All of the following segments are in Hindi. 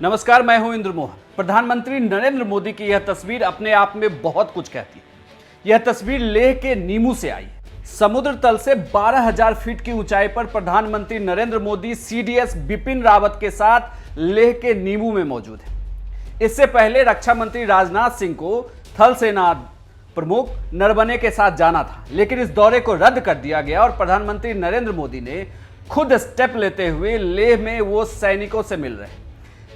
नमस्कार, मैं हूं इंद्र मोहन। प्रधानमंत्री नरेंद्र मोदी की यह तस्वीर अपने आप में बहुत कुछ कहती है। यह तस्वीर लेह के नीमू से आई है। समुद्र तल से 12,000 फीट की ऊंचाई पर प्रधानमंत्री नरेंद्र मोदी सीडीएस बिपिन रावत के साथ लेह के नीमू में मौजूद है। इससे पहले रक्षा मंत्री राजनाथ सिंह को थल सेना प्रमुख नरवणे के साथ जाना था, लेकिन इस दौरे को रद्द कर दिया गया और प्रधानमंत्री नरेंद्र मोदी ने खुद स्टेप लेते हुए लेह में वो सैनिकों से मिल रहे हैं।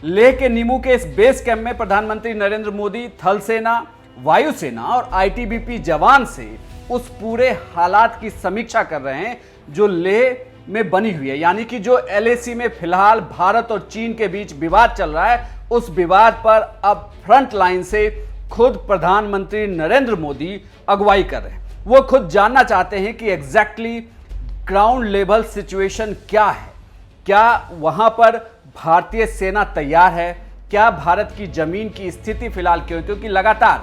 लेह के नीमू के इस बेस कैंप में प्रधानमंत्री नरेंद्र मोदी थल सेना, वायुसेना और आईटीबीपी जवान से उस पूरे हालात की समीक्षा कर रहे हैं जो लेह में बनी हुई है। यानी कि जो एलएसी में फिलहाल भारत और चीन के बीच विवाद चल रहा है, उस विवाद पर अब फ्रंट लाइन से खुद प्रधानमंत्री नरेंद्र मोदी अगुवाई कर रहे हैं। वो खुद जानना चाहते हैं कि एग्जैक्टली ग्राउंड लेवल सिचुएशन क्या है। क्या वहां पर भारतीय सेना तैयार है? क्या भारत की जमीन की स्थिति फिलहाल क्योंकि लगातार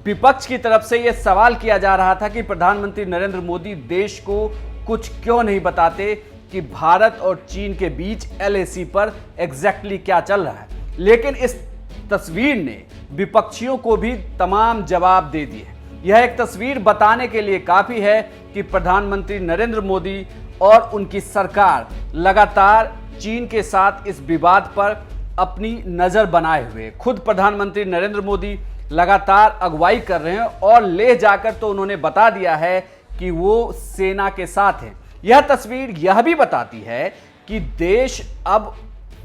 विपक्ष की तरफ से यह सवाल किया जा रहा था कि प्रधानमंत्री नरेंद्र मोदी देश को कुछ क्यों नहीं बताते कि भारत और चीन के बीच एलएसी पर एग्जैक्टली क्या चल रहा है। लेकिन इस तस्वीर ने विपक्षियों को भी तमाम जवाब दे दिए। यह एक तस्वीर बताने के लिए काफी है कि प्रधानमंत्री नरेंद्र मोदी और उनकी सरकार लगातार चीन के साथ इस विवाद पर अपनी नजर बनाए हुए। खुद प्रधानमंत्री नरेंद्र मोदी लगातार अगुवाई कर रहे हैं और ले जाकर तो उन्होंने बता दिया है कि वो सेना के साथ हैं। यह तस्वीर यह भी बताती है कि देश अब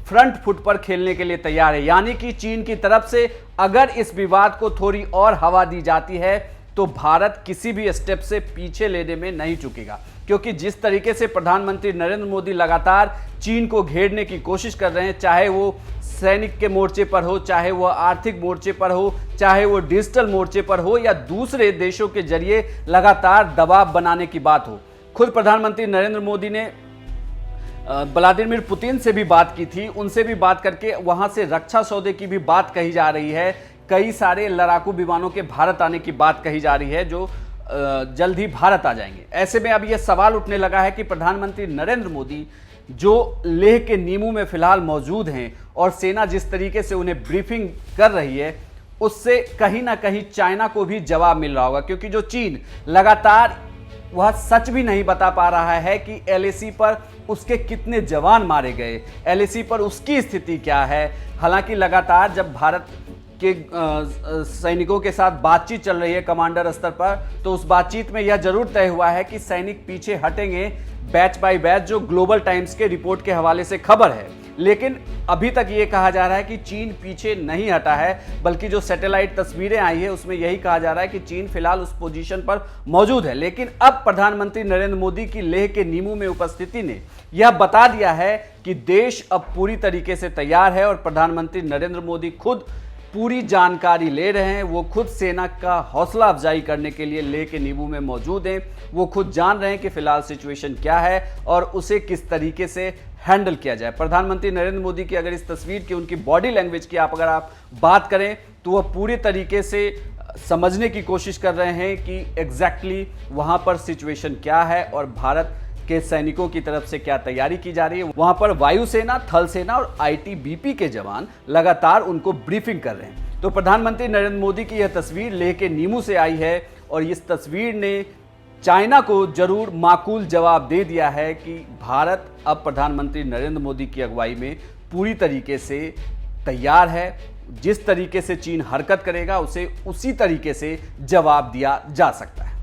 फ्रंट फुट पर खेलने के लिए तैयार है। यानी कि चीन की तरफ से अगर इस विवाद को थोड़ी और हवा दी जाती है तो भारत किसी भी स्टेप से पीछे लेने में नहीं चूकेगा, क्योंकि जिस तरीके से प्रधानमंत्री नरेंद्र मोदी लगातार चीन को घेरने की कोशिश कर रहे हैं, चाहे वो सैनिक के मोर्चे पर हो, चाहे वो आर्थिक मोर्चे पर हो, चाहे वो डिजिटल मोर्चे पर हो या दूसरे देशों के जरिए लगातार दबाव बनाने की बात हो। खुद प्रधानमंत्री नरेंद्र मोदी ने व्लादिमीर पुतिन से भी बात की थी। उनसे भी बात करके वहां से रक्षा सौदे की भी बात कही जा रही है। कई सारे लड़ाकू विमानों के भारत आने की बात कही जा रही है जो जल्द ही भारत आ जाएंगे। ऐसे में अब यह सवाल उठने लगा है कि प्रधानमंत्री नरेंद्र मोदी जो लेह के नीमू में फिलहाल मौजूद हैं और सेना जिस तरीके से उन्हें ब्रीफिंग कर रही है, उससे कहीं ना कहीं चाइना को भी जवाब मिल रहा होगा, क्योंकि जो चीन लगातार वह सच भी नहीं बता पा रहा है कि एलएसी पर उसके कितने जवान मारे गए, एलएसी पर उसकी स्थिति क्या है। हालांकि लगातार जब भारत के सैनिकों के साथ बातचीत चल रही है कमांडर स्तर पर, तो उस बातचीत में यह जरूर तय हुआ है कि सैनिक पीछे हटेंगे बैच बाय बैच, जो ग्लोबल टाइम्स के रिपोर्ट के हवाले से खबर है। लेकिन अभी तक ये कहा जा रहा है कि चीन पीछे नहीं हटा है, बल्कि जो सैटेलाइट तस्वीरें आई है उसमें यही कहा जा रहा है कि चीन फिलहाल उस पोजीशन पर मौजूद है। लेकिन अब प्रधानमंत्री नरेंद्र मोदी की लेह के नीमू में उपस्थिति ने यह बता दिया है कि देश अब पूरी तरीके से तैयार है और प्रधानमंत्री नरेंद्र मोदी खुद पूरी जानकारी ले रहे हैं। वो खुद सेना का हौसला अफजाई करने के लिए लेह के नीमू में मौजूद हैं। वो खुद जान रहे हैं कि फिलहाल सिचुएशन क्या है और उसे किस तरीके से हैंडल किया जाए। प्रधानमंत्री नरेंद्र मोदी की अगर इस तस्वीर की, उनकी बॉडी लैंग्वेज की अगर आप बात करें तो वह पूरी तरीके से समझने की कोशिश कर रहे हैं कि एग्जैक्टली वहां पर सिचुएशन क्या है और भारत के सैनिकों की तरफ से क्या तैयारी की जा रही है। वहां पर वायुसेना, थल सेना और आईटीबीपी के जवान लगातार उनको ब्रीफिंग कर रहे हैं। तो प्रधानमंत्री नरेंद्र मोदी की यह तस्वीर लेह के नीमू से आई है और इस तस्वीर ने चाइना को जरूर माकूल जवाब दे दिया है कि भारत अब प्रधानमंत्री नरेंद्र मोदी की अगुवाई में पूरी तरीके से तैयार है। जिस तरीके से चीन हरकत करेगा उसे उसी तरीके से जवाब दिया जा सकता है।